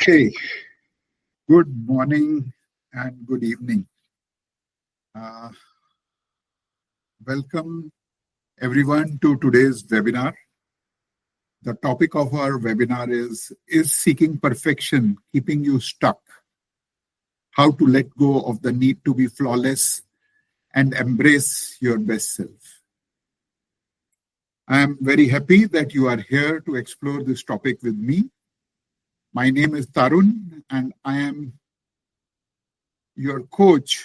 Okay, good morning and good evening. Uh, Welcome everyone to today's webinar. The topic of our webinar is seeking perfection keeping you stuck? How to let go of the need to be flawless and embrace your best self. I am very happy that you are here to explore this topic with me. My name is Tarun and I am your coach.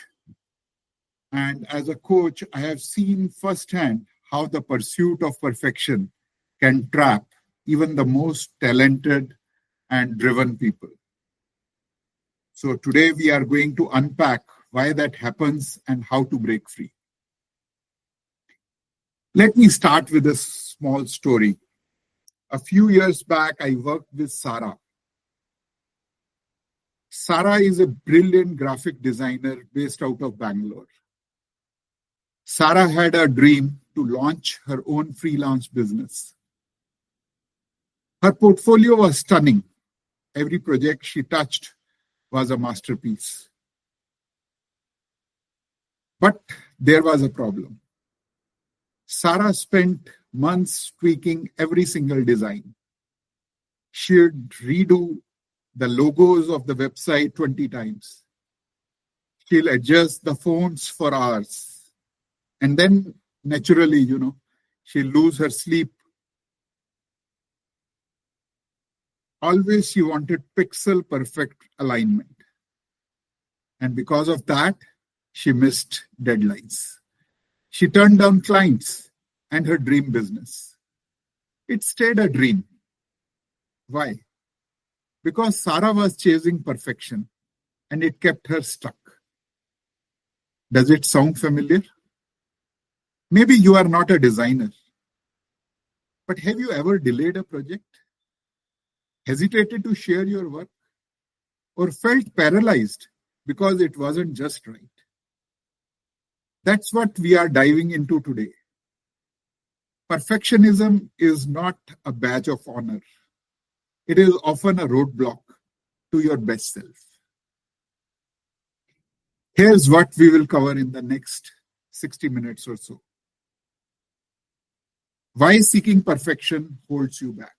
And as a coach, I have seen firsthand how the pursuit of perfection can trap even the most talented and driven people. So today we are going to unpack why that happens and how to break free. Let me start with a small story. A few years back, I worked with Sarah. Sarah is a brilliant graphic designer based out of Bangalore. Sarah had a dream to launch her own freelance business. Her portfolio was stunning. Every project she touched was a masterpiece. But there was a problem. Sarah spent months tweaking every single design. She'd redo the logos of the website 20 times. She'll adjust the fonts for hours. And then, naturally, she'll lose her sleep. Always she wanted pixel perfect alignment. And because of that, she missed deadlines. She turned down clients and her dream business. It stayed a dream. Why? Because Sarah was chasing perfection and it kept her stuck. Does it sound familiar? Maybe you are not a designer, but have you ever delayed a project, hesitated to share your work, or felt paralyzed because it wasn't just right? That's what we are diving into today. Perfectionism is not a badge of honor. It is often a roadblock to your best self. Here's what we will cover in the next 60 minutes or so. Why seeking perfection holds you back.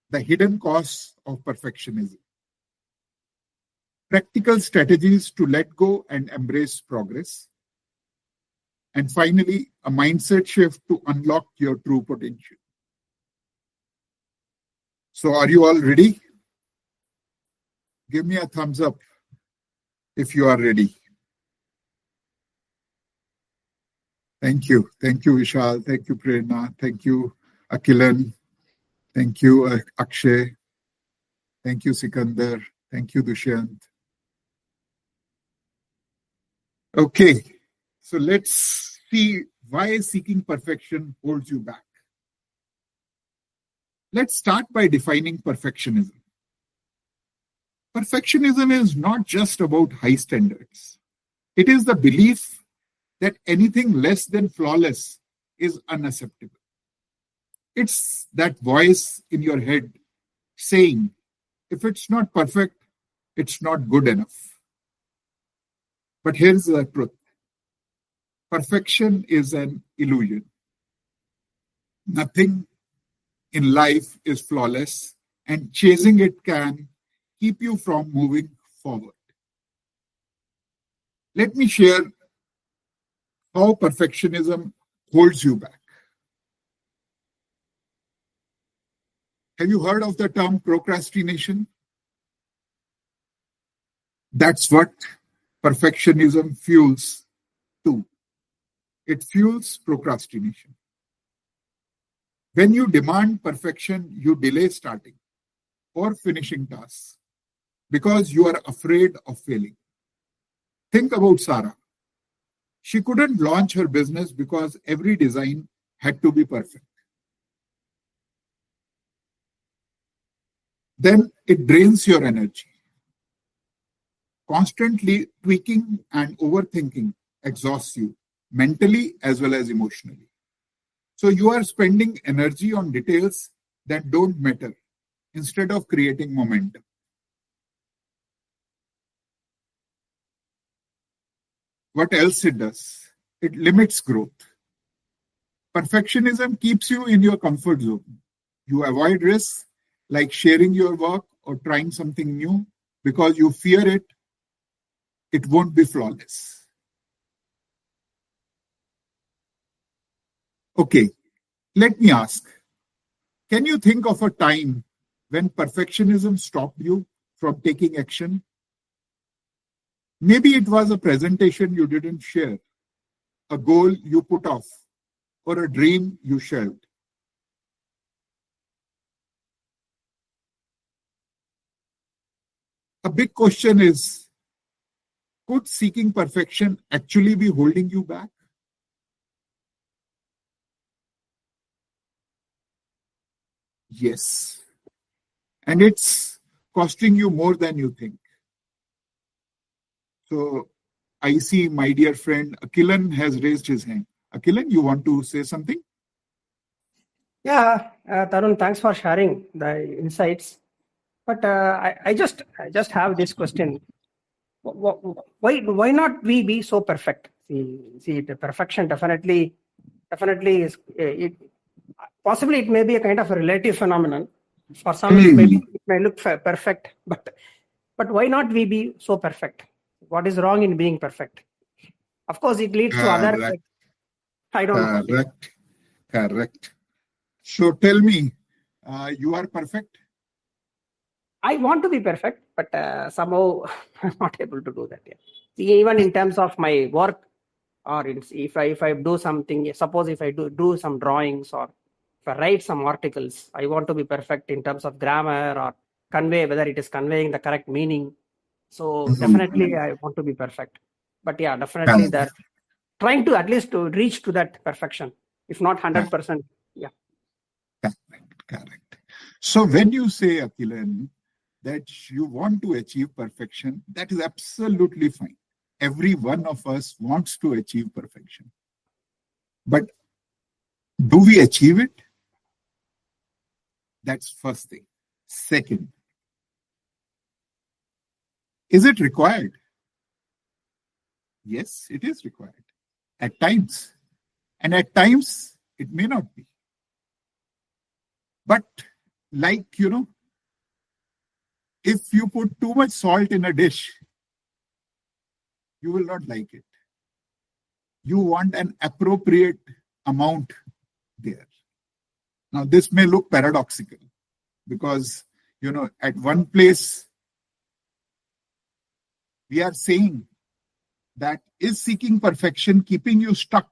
The hidden costs of perfectionism. Practical strategies to let go and embrace progress. And finally, a mindset shift to unlock your true potential. So are you all ready? Give me a thumbs up if you are ready. Thank you. Thank you, Vishal. Thank you, Prerna. Thank you, Akilan. Thank you, Akshay. Thank you, Sikandar. Thank you, Dushyant. Okay, so let's see why seeking perfection holds you back. Let's start by defining perfectionism. Perfectionism is not just about high standards. It is the belief that anything less than flawless is unacceptable. It's that voice in your head saying, if it's not perfect, it's not good enough. But here's the truth. Perfection is an illusion. Nothing in life is flawless, and chasing it can keep you from moving forward. Let me share how perfectionism holds you back. Have you heard of the term procrastination? That's what perfectionism fuels too. It fuels procrastination. When you demand perfection, you delay starting or finishing tasks because you are afraid of failing. Think about Sarah. She couldn't launch her business because every design had to be perfect. Then it drains your energy. Constantly tweaking and overthinking exhausts you mentally as well as emotionally. So you are spending energy on details that don't matter instead of creating momentum. What else it does? It limits growth. Perfectionism keeps you in your comfort zone. You avoid risks like sharing your work or trying something new because you fear it won't be flawless. Okay, let me ask, can you think of a time when perfectionism stopped you from taking action? Maybe it was a presentation you didn't share, a goal you put off, or a dream you shelved. A big question is, could seeking perfection actually be holding you back? Yes. And it's costing you more than you think. So I see my dear friend Akilan has raised his hand. Akilan, you want to say something? Yeah, Tarun, thanks for sharing the insights. But I just have this question: why not we be so perfect? See, the perfection definitely is it. Possibly, it may be a kind of a relative phenomenon. For some, it may look perfect, but why not we be so perfect? What is wrong in being perfect? Of course, it leads to other. Correct, I don't know. correct, correct. So tell me, you are perfect? I want to be perfect, but somehow I'm not able to do that yet. See, even in terms of my work, or if I do something, suppose if I do some drawings or if I write some articles, I want to be perfect in terms of grammar or convey whether it is conveying the correct meaning. So definitely, I want to be perfect. But yeah, definitely Correct, that trying to at least to reach to that perfection, if not 100%. Yeah. correct, correct. So when you say, Akilan, that you want to achieve perfection, that is absolutely fine. Every one of us wants to achieve perfection. But do we achieve it? That's first thing. Second, is it required? Yes, it is required. At times. And at times, it may not be. But, like, if you put too much salt in a dish, you will not like it. You want an appropriate amount there. Now, this may look paradoxical because, at one place, we are saying that is seeking perfection keeping you stuck?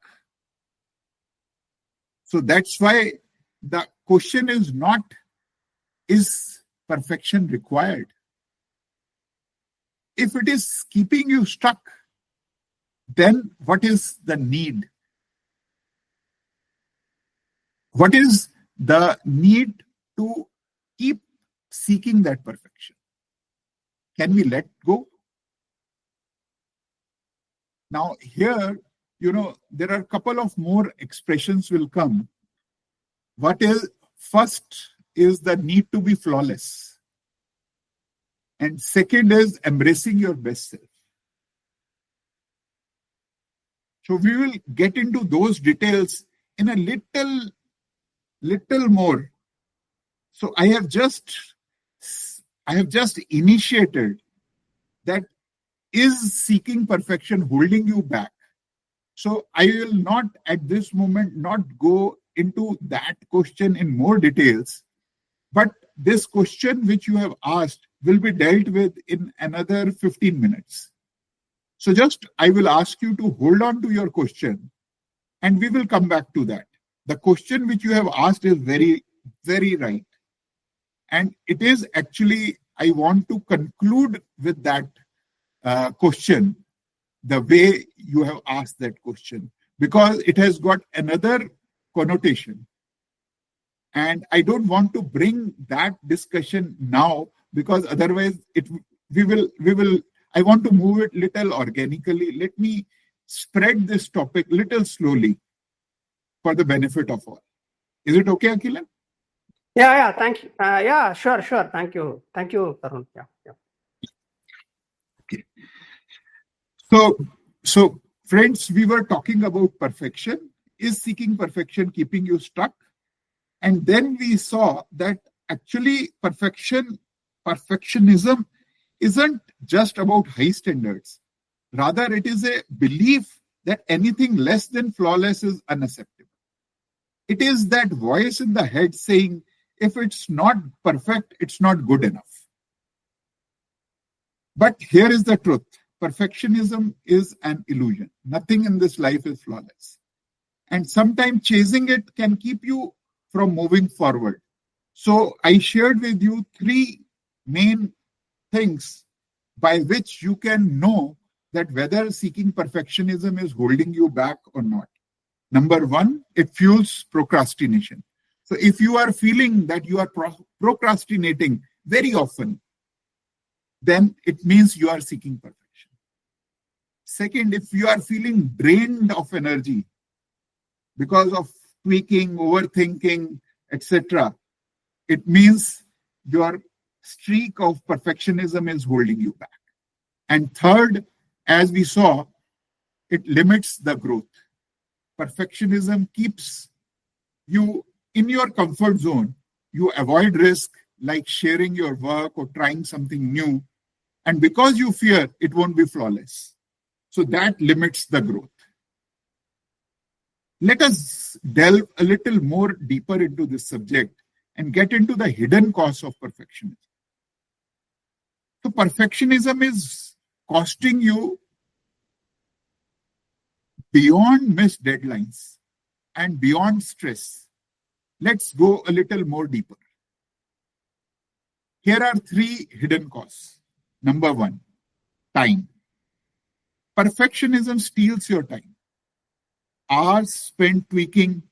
So that's why the question is not, is perfection required? If it is keeping you stuck, then what is the need? What is the need to keep seeking that perfection? Can we let go? Now, here, there are a couple of more expressions will come. What is first is the need to be flawless. And second is embracing your best self. So we will get into those details in a little more. So I have just initiated that is seeking perfection holding you back. So I will not at this moment not go into that question in more details, but this question which you have asked will be dealt with in another 15 minutes. So just I will ask you to hold on to your question and we will come back to that. The question which you have asked is very, very right. And it is actually, I want to conclude with that question, the way you have asked that question, because it has got another connotation. And I don't want to bring that discussion now because otherwise we will I want to move it little organically. Let me spread this topic little slowly for the benefit of all. Is it okay, Akilan? Yeah. Thank you. Yeah. Sure. Thank you, Tarun. Yeah. Okay. So, so friends, we were talking about perfection. Is seeking perfection keeping you stuck? And then we saw that actually perfectionism isn't just about high standards. Rather, it is a belief that anything less than flawless is unacceptable. It is that voice in the head saying, if it's not perfect, it's not good enough. But here is the truth: perfectionism is an illusion. Nothing in this life is flawless. And sometimes chasing it can keep you from moving forward. So I shared with you three main things by which you can know that whether seeking perfectionism is holding you back or not. Number one, it fuels procrastination. So if you are feeling that you are procrastinating very often, then it means you are seeking perfection. Second, if you are feeling drained of energy because of tweaking, overthinking, etc., it means your streak of perfectionism is holding you back. And third, as we saw, it limits the growth. Perfectionism keeps you in your comfort zone. You avoid risk like sharing your work or trying something new. And because you fear it won't be flawless. So that limits the growth. Let us delve a little more deeper into this subject and get into the hidden costs of perfectionism. So perfectionism is costing you beyond missed deadlines and beyond stress. Let's go a little more deeper. Here are three hidden costs. Number one, time. Perfectionism steals your time. Hours spent tweaking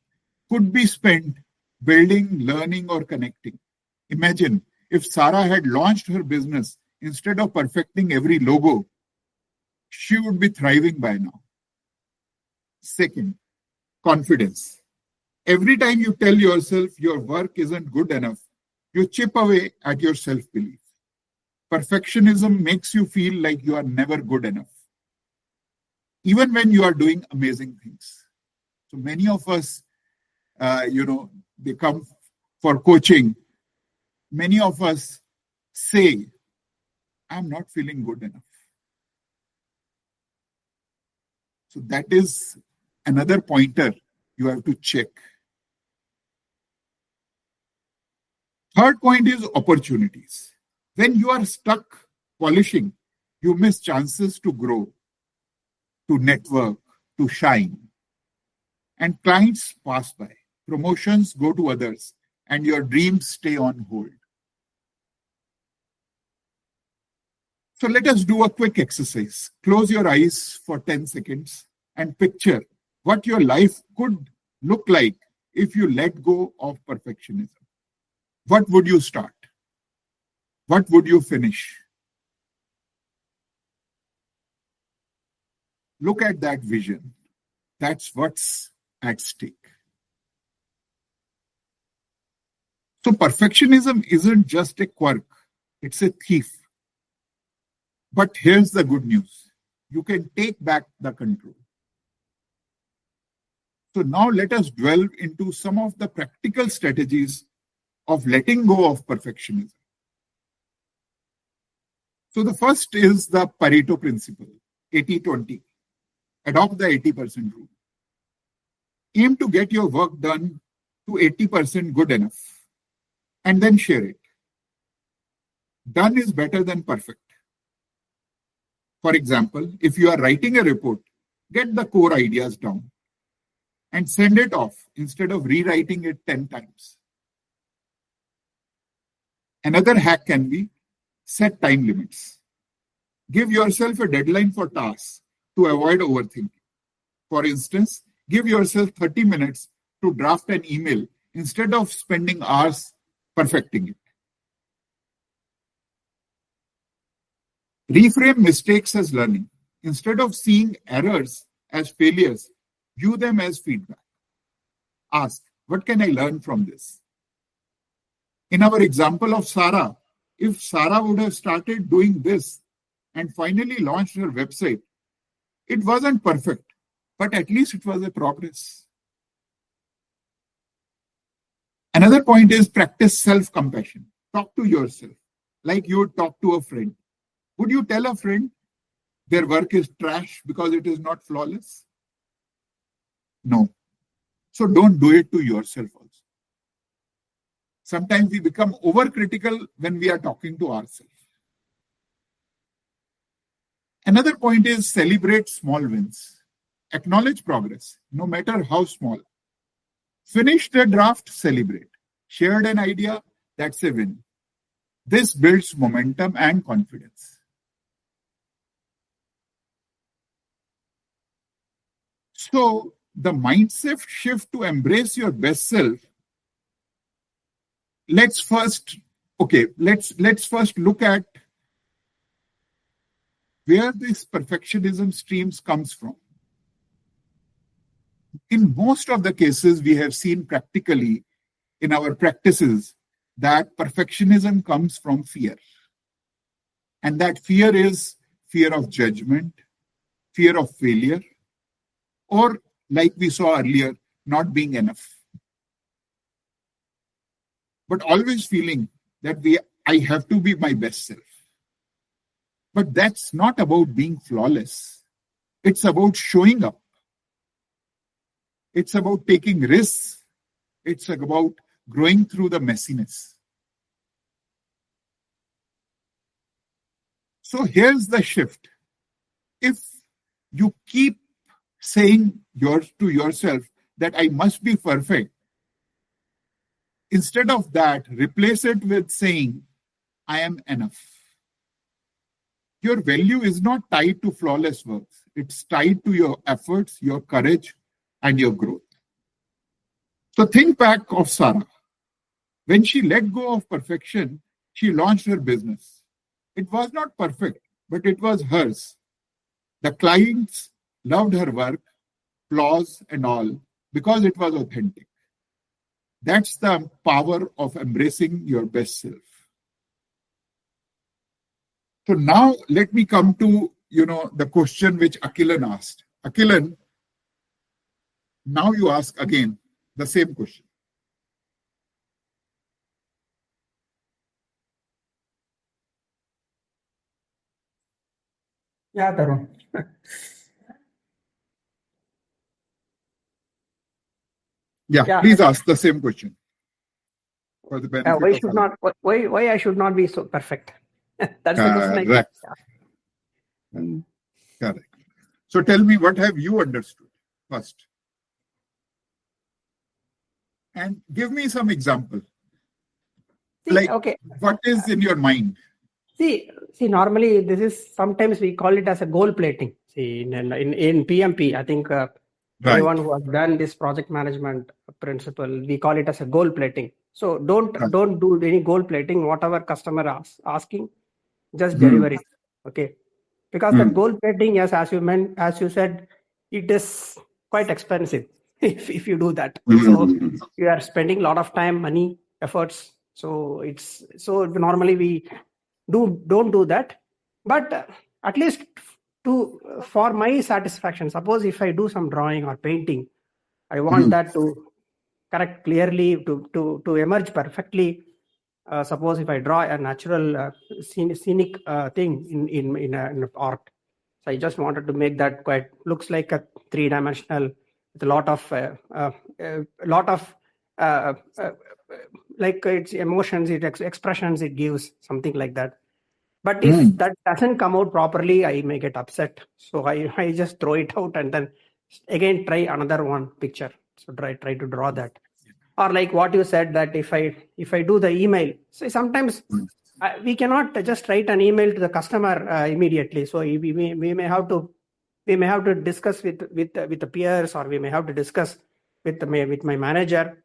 could be spent building, learning, or connecting. Imagine if Sarah had launched her business instead of perfecting every logo, she would be thriving by now. Second, confidence. Every time you tell yourself your work isn't good enough, you chip away at your self belief. Perfectionism makes you feel like you are never good enough, even when you are doing amazing things. So many of us, they come for coaching. Many of us say, I'm not feeling good enough. So that is another pointer you have to check. Third point is opportunities. When you are stuck polishing, you miss chances to grow, to network, to shine. And clients pass by, promotions go to others, and your dreams stay on hold. So let us do a quick exercise. Close your eyes for 10 seconds and picture what your life could look like if you let go of perfectionism. What would you start? What would you finish? Look at that vision. That's what's at stake. So perfectionism isn't just a quirk, it's a thief. But here's the good news. You can take back the control. So now let us delve into some of the practical strategies of letting go of perfectionism. So the first is the Pareto principle, 80-20. Adopt the 80% rule. Aim to get your work done to 80% good enough and then share it. Done is better than perfect. For example, if you are writing a report, get the core ideas down and send it off instead of rewriting it 10 times. Another hack can be set time limits. Give yourself a deadline for tasks to avoid overthinking. For instance, give yourself 30 minutes to draft an email instead of spending hours perfecting it. Reframe mistakes as learning. Instead of seeing errors as failures, view them as feedback. Ask, what can I learn from this? In our example of Sarah, if Sarah would have started doing this and finally launched her website, it wasn't perfect, but at least it was a progress. Another point is practice self-compassion. Talk to yourself like you would talk to a friend. Would you tell a friend their work is trash because it is not flawless? No. So don't do it to yourself also. Sometimes we become overcritical when we are talking to ourselves. Another point is celebrate small wins. Acknowledge progress, no matter how small. Finish the draft, celebrate. Shared an idea, that's a win. This builds momentum and confidence. So the mindset shift to embrace your best self. Let's first look at where this perfectionism streams comes from. In most of the cases, we have seen practically in our practices that perfectionism comes from fear. And that fear is fear of judgment, fear of failure, or like we saw earlier, not being enough. But always feeling that I have to be my best self. But that's not about being flawless. It's about showing up. It's about taking risks. It's about growing through the messiness. So here's the shift. If you keep saying to yourself that I must be perfect, instead of that, replace it with saying, I am enough. Your value is not tied to flawless work. It's tied to your efforts, your courage, and your growth. So think back of Sarah. When she let go of perfection, she launched her business. It was not perfect, but it was hers. The clients loved her work, flaws and all, because it was authentic. That's the power of embracing your best self. So now let me come to, the question which Akilan asked. Akilan, now you ask again the same question. Yeah, Tarun. Yeah, please ask the same question for the benefit why of should others. not why I should not be so perfect? That's the question. Correct. Correct. So tell me, what have you understood first? And give me some example. Okay. What is in your mind? See, normally this is sometimes we call it as a goal plating. See, in PMP, I think anyone who has done this project management principle, we call it as a goal plating. So don't do any goal plating. Whatever customer asking, just deliver it. Okay, because that goal plating, yes, as you said, it is quite expensive if you do that. So you are spending a lot of time, money, efforts. So normally we don't do that, but at least for my satisfaction, suppose if I do some drawing or painting, I want that to correct clearly, to emerge perfectly. Suppose if I draw a natural scenic thing in art, so I just wanted to make that quite looks like a three-dimensional with a lot of like its emotions, expressions it gives, something like that. But if that doesn't come out properly, I may get upset. So I just throw it out and then again try another one picture. So try to draw that. Or like what you said, that if I do the email, so sometimes we cannot just write an email to the customer immediately. So we may have to discuss with the peers, or we may have to discuss with my manager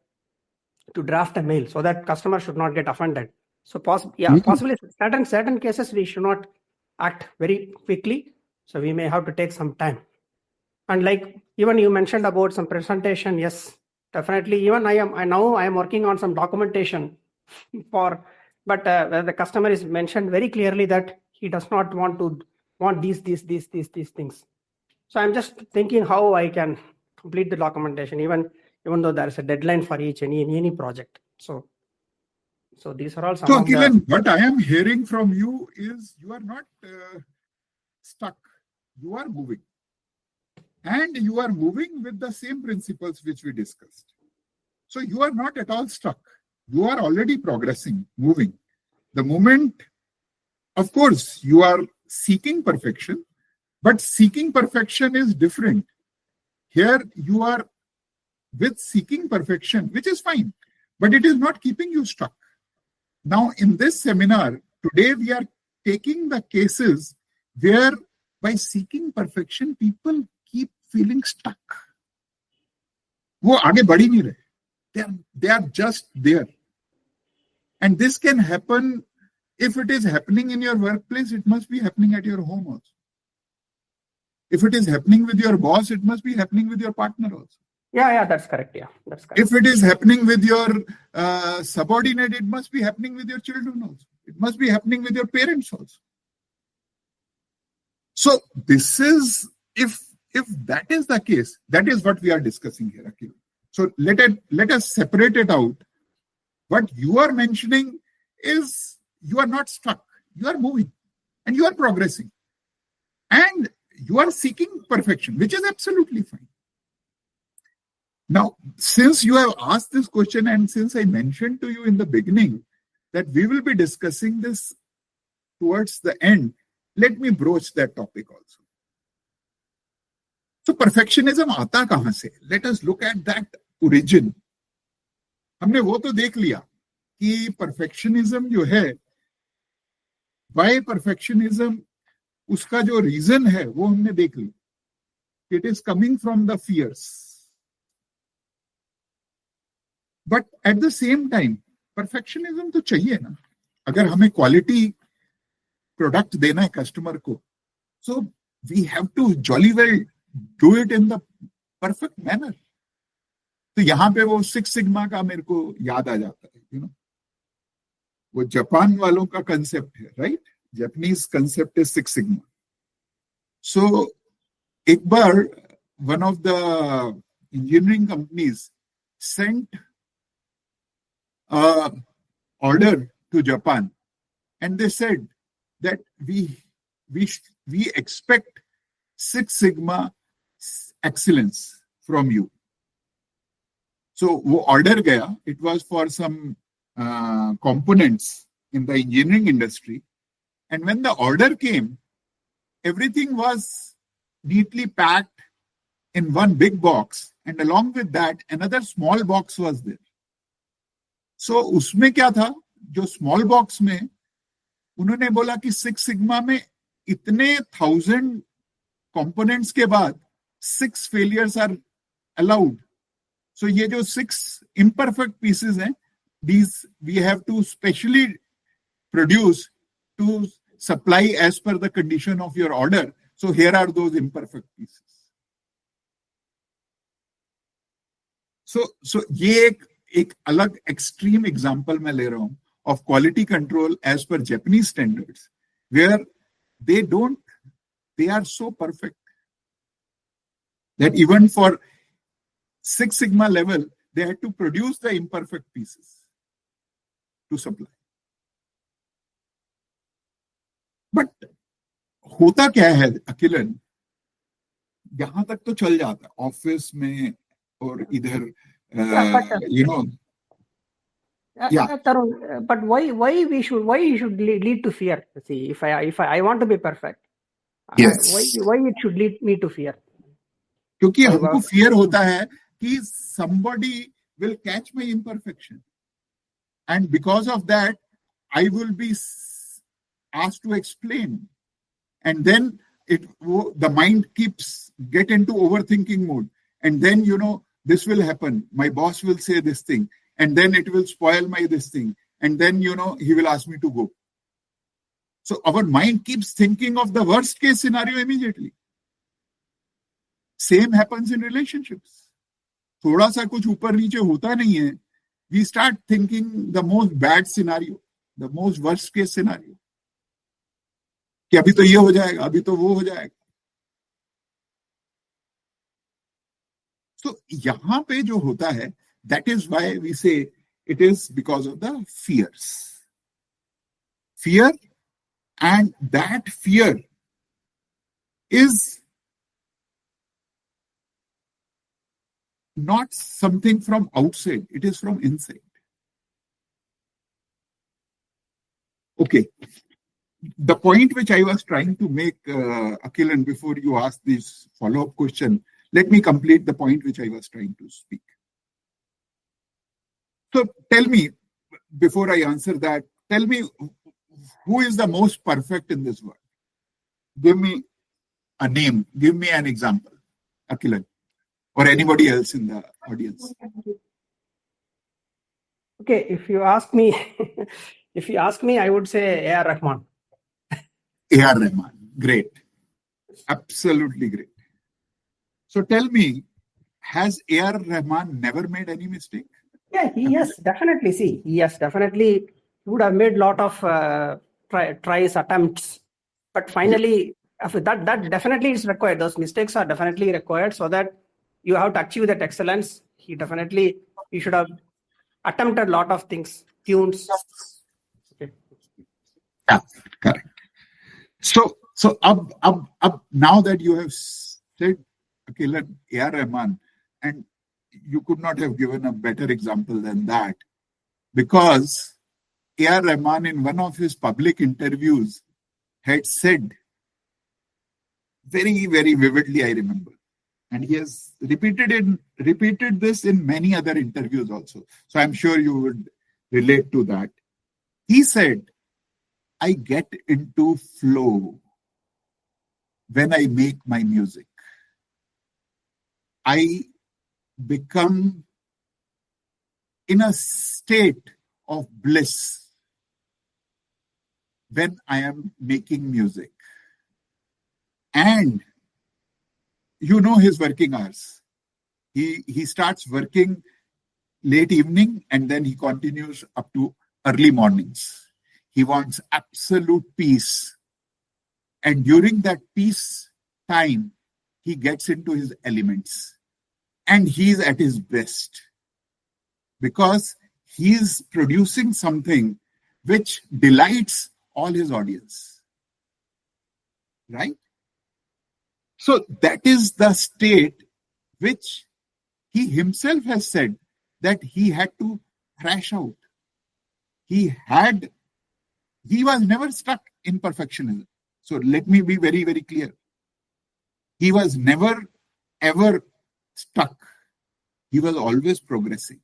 to draft a mail so that customer should not get offended. So possibly certain cases we should not act very quickly. So we may have to take some time. And like even you mentioned about some presentation, yes, definitely. Even I am working on some documentation. but the customer is mentioned very clearly that he does not want these things. So I'm just thinking how I can complete the documentation, even though there is a deadline for any project. So these are all some So, of the. Akilan, what I am hearing from you is you are not stuck. You are moving. And you are moving with the same principles which we discussed. So you are not at all stuck. You are already progressing, moving. The moment, of course, you are seeking perfection, but seeking perfection is different. Here you are with seeking perfection, which is fine, but it is not keeping you stuck. Now, in this seminar, today we are taking the cases where by seeking perfection, people keep feeling stuck. वो आगे बढ़ ही नहीं रहे. They are just there. And this can happen. If it is happening in your workplace, it must be happening at your home also. If it is happening with your boss, it must be happening with your partner also. Yeah, that's correct. Yeah, that's correct. If it is happening with your subordinate, it must be happening with your children also. It must be happening with your parents also. So this is, if that is the case, that is what we are discussing here, Akhil. So let us separate it out. What you are mentioning is you are not stuck. You are moving and you are progressing. And you are seeking perfection, which is absolutely fine. Now, since you have asked this question and since I mentioned to you in the beginning that we will be discussing this towards the end, let me broach that topic also. So perfectionism आता कहां से? Let us look at that origin. हमने वो तो देख लिया कि perfectionism जो है, why perfectionism, उसका जो reason है वो हमने देख लिया. It is coming from the fears. But at the same time, perfectionism तो चाहिए ना. अगर हमें quality product देना है customer को, so we have to jolly well do it in the perfect manner. तो यहाँ पे वो 6 सिग्मा का मेरे को याद आ जाता है, you know. वो जापान वालों का concept है, right? Japanese concept is 6 sigma. So एक बार one of the engineering companies sent order to Japan, and they said that we expect 6 sigma excellence from you. So वो order गया. It was for some components in the engineering industry, and when the order came, everything was neatly packed in one big box, and along with that another small box was there. So उसमें क्या था, जो small box में उन्होंने बोला कि 6 sigma में इतने 1000 कंपोनेंट्स के बाद 6 फेलियर्स आर अलाउड. सो ये जो 6 imperfect pieces हैं, these we have to specially produce to supply as per the condition of your order. So here are those imperfect pieces. So ये एक अलग extreme example मैं ले रहा हूँ of quality control as per Japanese standards, where they are so perfect that even for 6 sigma level, they had to produce the imperfect pieces to supply. But होता क्या है अखिलन, यहाँ तक तो चल जाता ऑफिस में और इधर you know. Tarun, but why you should lead to fear? See, if I want to be perfect, Yes. why it should lead me to fear? क्योंकि हमको fear होता है कि somebody will catch my imperfection, and because of that I will be asked to explain, and then the mind keeps get into overthinking mode, and then this will happen, my boss will say this thing, and then it will spoil my this thing, and then he will ask me to go. So our mind keeps thinking of the worst case scenario immediately. Same happens in relationships. थोड़ा सा कुछ ऊपर नीचे होता नहीं है, we start thinking the most bad scenario, the most worst case scenario. कि अभी तो ये हो जाएगा, अभी तो वो हो जाएगा. So यहाँ पे जो होता है, that is why we say it is because of the fears. Fear, and that fear is not something from outside, it is from inside. Okay. The point which I was trying to make, Akilan, before you ask this follow-up question, let me complete the point which I was trying to speak. So tell me, before I answer that, tell me who is the most perfect in this world? Give me a name, give me an example, Akilan, or anybody else in the audience. Okay, if you ask me, I would say A.R. Rahman. A.R. Rahman, great. Absolutely great. So tell me, has A.R. Rahman never made any mistake? Yeah, yes, definitely. See, yes, definitely. He would have made a lot of tries, attempts, but finally, that definitely is required. Those mistakes are definitely required so that you have to achieve that excellence. He should have attempted a lot of things, tunes. Okay. Yeah, correct. So now that you have said Akilan, A.R. Rahman, and you could not have given a better example than that, because A.R. Rahman, in one of his public interviews, had said very, very vividly, I remember, and he has repeated this in many other interviews also. So I'm sure you would relate to that. He said, I get into flow when I make my music. I become in a state of bliss when I am making music. And you know his working hours. He starts working late evening and then he continues up to early mornings. He wants absolute peace. And during that peace time, he gets into his elements. And he's at his best. Because he's producing something which delights all his audience. Right? So that is the state which he himself has said that he had to thrash out. He was never stuck in perfectionism. So let me be very, very clear. He was never, ever stuck. He was always progressing.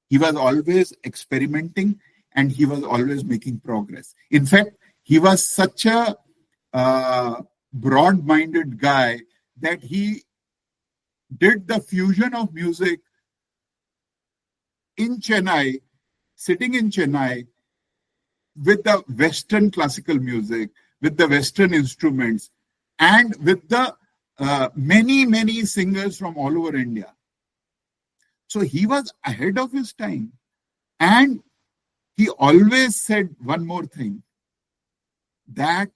He was always experimenting and he was always making progress. In fact, he was such a broad-minded guy that he did the fusion of music in Chennai, sitting in Chennai, with the Western classical music, with the Western instruments, and with the many, many singers from all over India. So he was ahead of his time. And he always said one more thing, that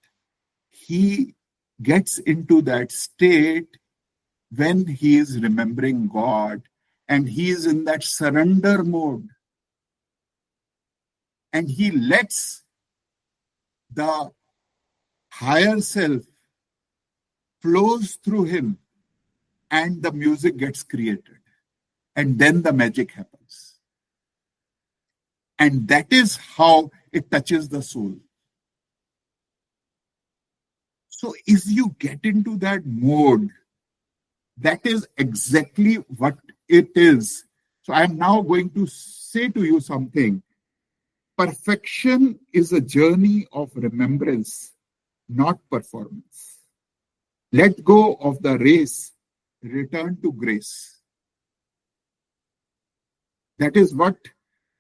he gets into that state when he is remembering God and he is in that surrender mode. And he lets the higher self flows through him and the music gets created. And then the magic happens. And that is how it touches the soul. So if you get into that mode, that is exactly what it is. So I am now going to say to you something. Perfection is a journey of remembrance, not performance. Let go of the race, return to grace. That is what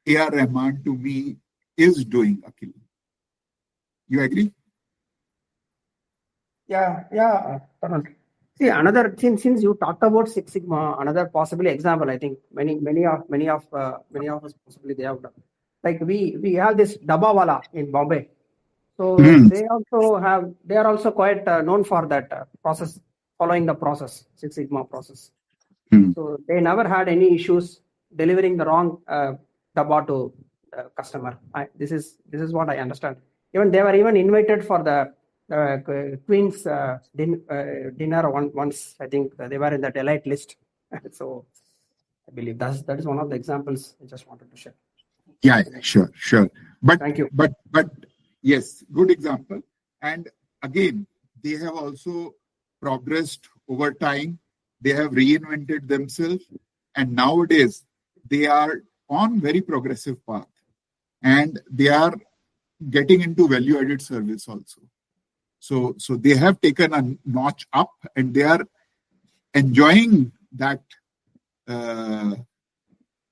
A.R. Rahman to me is doing, Akhil. You agree? Yeah, Tarun. See, another since you talked about Six Sigma, another possibly example. I think many of us possibly they have done. Like we have this Dabawala in Bombay. So Hmm. they are also quite known for that process, following the process, Six Sigma process. Hmm. So they never had any issues delivering the wrong dabba to customer. This is what I understand. Even they were even invited for the Queen's dinner once. I think they were in the elite list. So I believe that is one of the examples I just wanted to share. Yeah, sure. But Thank you. but but yes, good example. And again, they have also progressed over time. They have reinvented themselves, and nowadays they are on very progressive path, and they are getting into value-added service also. So they have taken a notch up, and they are enjoying that uh,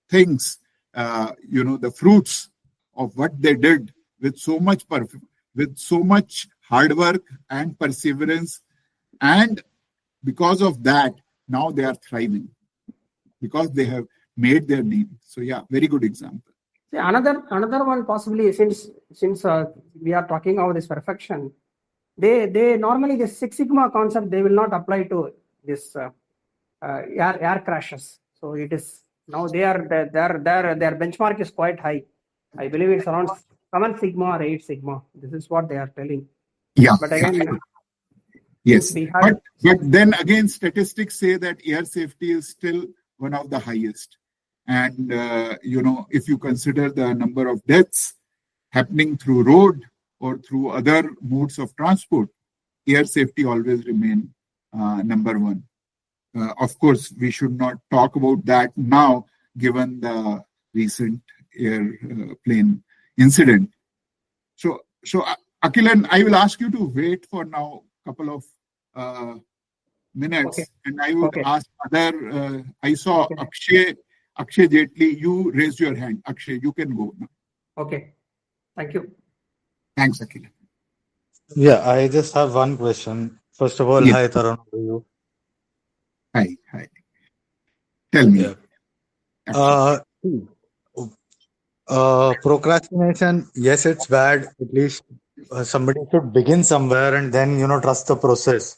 things, the fruits of what they did with so much with so much hard work and perseverance, and because of that, now they are thriving because they have made their name. So yeah, very good example. See, another one possibly since we are talking about this perfection, they normally the Six Sigma concept they will not apply to this air crashes. So it is now their benchmark is quite high. I believe it's around 7 sigma or 8 sigma. This is what they are telling. Yeah, But again, since yes, we had but then again, statistics say that air safety is still one of the highest, and if you consider the number of deaths happening through road or through other modes of transport, air safety always remain number one. Of course, we should not talk about that now, given the recent airplane incident. So, Akilan, I will ask you to wait for now a couple of uh, okay, minutes, and I would okay, ask other. I saw okay, Akshay Jetli. You raised your hand. Akshay, you can go now. okay. Thank you. Thanks, Akilan. Yeah, I just have one question. First of all, Yes. hi Tarun, how are you? Hi. Tell me, Yeah. Akshay. Uh, Procrastination, yes, it's bad. At least somebody should begin somewhere and then, trust the process,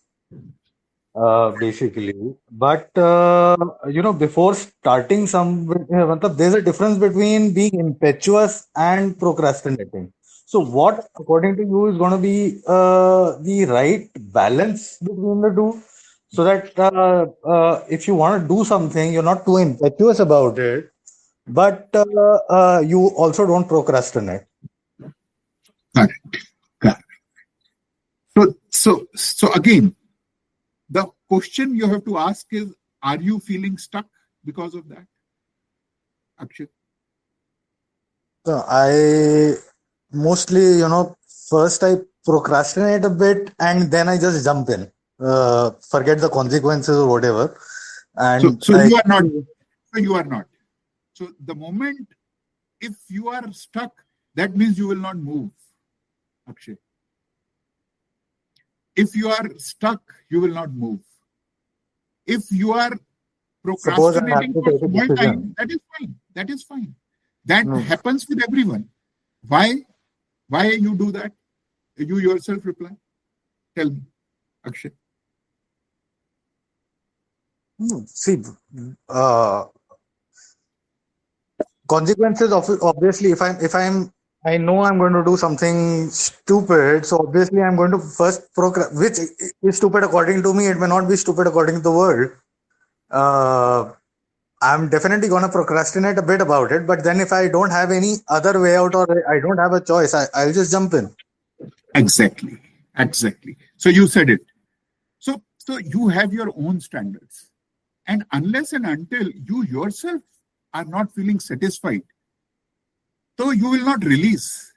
basically. But, before starting there's a difference between being impetuous and procrastinating. So, what, according to you, is going to be the right balance between the two? So that if you want to do something, you're not too impetuous about it, but you also don't procrastinate. Correct. Correct. So again, the question you have to ask is: are you feeling stuck because of that, Akshay? So I mostly, first I procrastinate a bit and then I just jump in, forget the consequences or whatever, So, and so I you are not. So you are not. So the moment if you are stuck, that means you will not move, Akshay. If you are stuck, you will not move. If you are suppose I have procrastinating to for take a small time, decision. that is fine. That is fine. That No, happens with everyone. Why? Why you do that? You yourself reply. Tell me, Akshay. no, see, uh, consequences of obviously if I'm I know I'm going to do something stupid, so obviously I'm going to first which is stupid according to me, it may not be stupid according to the world. uh, I'm definitely going to procrastinate a bit about it, but then if I don't have any other way out or I don't have a choice, I'll just jump in. Exactly. Exactly. So you said it. So you have your own standards. And unless and until you yourself are not feeling satisfied, so you will not release.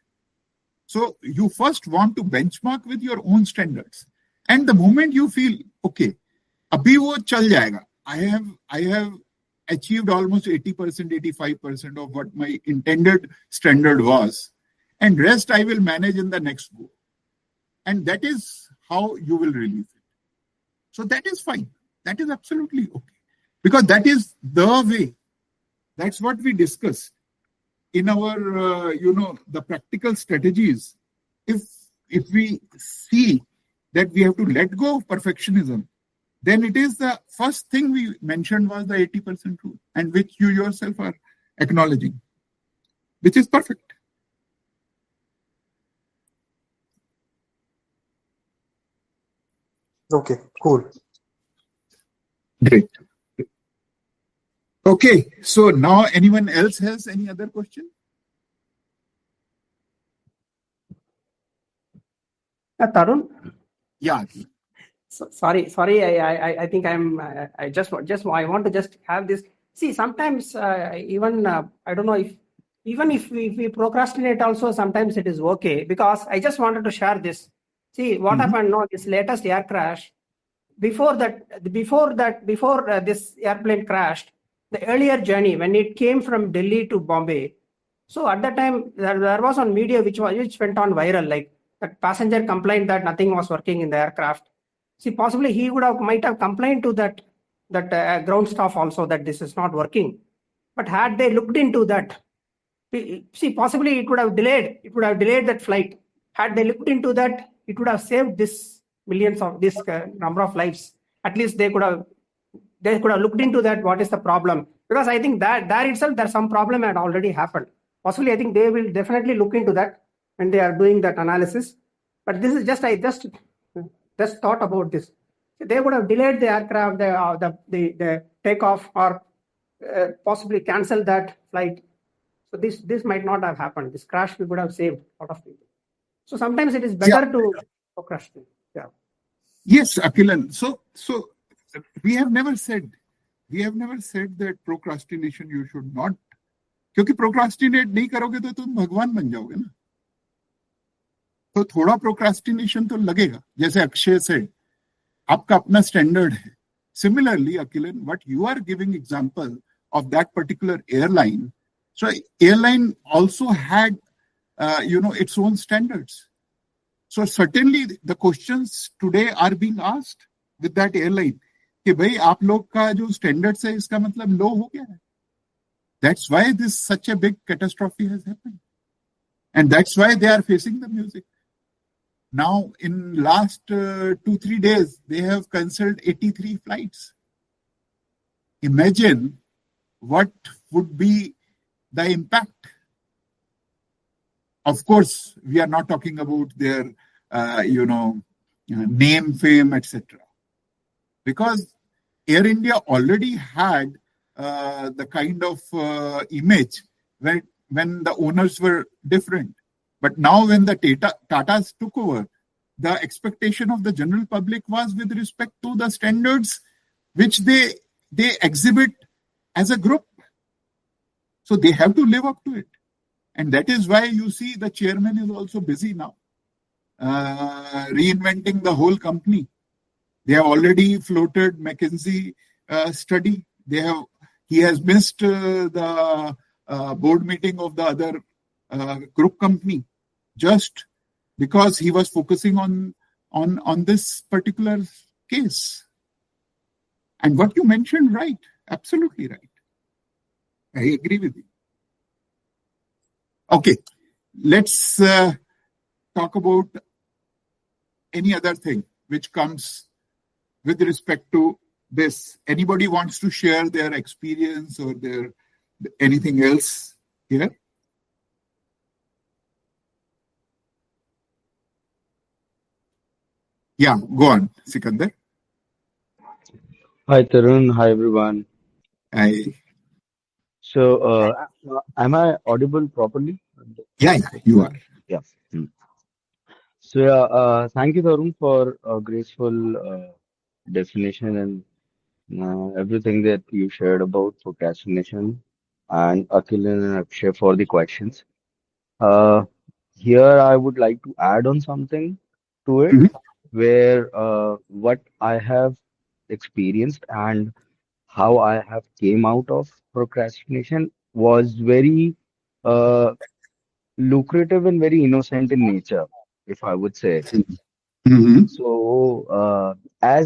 So you first want to benchmark with your own standards. And the moment you feel, okay, abhi wo chal jayega. I have achieved almost 80%, 85% of what my intended standard was. And rest I will manage in the next go. And that is how you will release it. So that is fine. That is absolutely okay. Because that is the way. That's what we discussed in our, the practical strategies. If we see that we have to let go of perfectionism, then it is the first thing we mentioned was the 80% rule, and which you yourself are acknowledging, which is perfect. Okay, cool. Great. Okay, so now anyone else has any other question? Tarun? Yeah. Sorry. I think I just I want to just have this. See, sometimes even I don't know if even if we procrastinate also, sometimes it is okay, because I just wanted to share this. See what happened now, this latest air crash. Before this airplane crashed, the earlier journey when it came from Delhi to Bombay. So at that time there was on media which went on viral, like that passenger complained that nothing was working in the aircraft. See, possibly he might have complained to that ground staff also that this is not working. But had they looked into that, see, possibly it would have delayed. It would have delayed that flight. Had they looked into that, it would have saved this millions of this number of lives. At least they could have looked into that. What is the problem? Because I think that there itself there's some problem had already happened. Possibly, I think they will definitely look into that when they are doing that analysis. But this is just I just thought about this. They would have delayed the aircraft, the takeoff, or possibly cancel that flight. So this might not have happened. This crash we would have saved a lot of people. So sometimes it is better to procrastinate. Yeah. Yes, Akilan. So we have never said that procrastination you should not, क्योंकि procrastinate नहीं करोगे तो तुम भगवान बन जाओगे ना. तो थोड़ा प्रोक्रास्टिनेशन तो लगेगा. जैसे अक्षय सेड, आपका अपना स्टैंडर्ड है. Similarly, Akilan, what you are giving example of that particular airline. So airline also had, its own standards. So certainly the questions today are being asked with that airline कि भाई आप लोग का जो standards है इसका मतलब low हो गया है. That's why this such a big catastrophe has happened, and that's why they are facing the music. Now, in last 2-3 days, they have cancelled 83 flights. Imagine what would be the impact. Of course, we are not talking about their, name, fame, etc. Because Air India already had the kind of image when the owners were different. But now when the Tatas took over, the expectation of the general public was with respect to the standards which they exhibit as a group. So they have to live up to it. And that is why you see the chairman is also busy now, reinventing the whole company. They have already floated McKinsey study. He has missed the board meeting of the other group company just because he was focusing on this particular case. And what you mentioned, right? Absolutely right. I agree with you. Okay, let's talk about any other thing which comes with respect to this. Anybody wants to share their experience or their anything else here? Yeah, go on, Sikandar. Hi Tarun, hi everyone. So, am I audible properly? Yeah, you are. Yeah. So, yeah, thank you Tarun for a graceful definition and everything that you shared about procrastination, and Akhil and Akshay for the questions. Uh, Here I would like to add on something to it, Mhm. where what I have experienced and how I have came out of procrastination was very uh, lucrative and very innocent in nature, if I would say. Mhm. So, as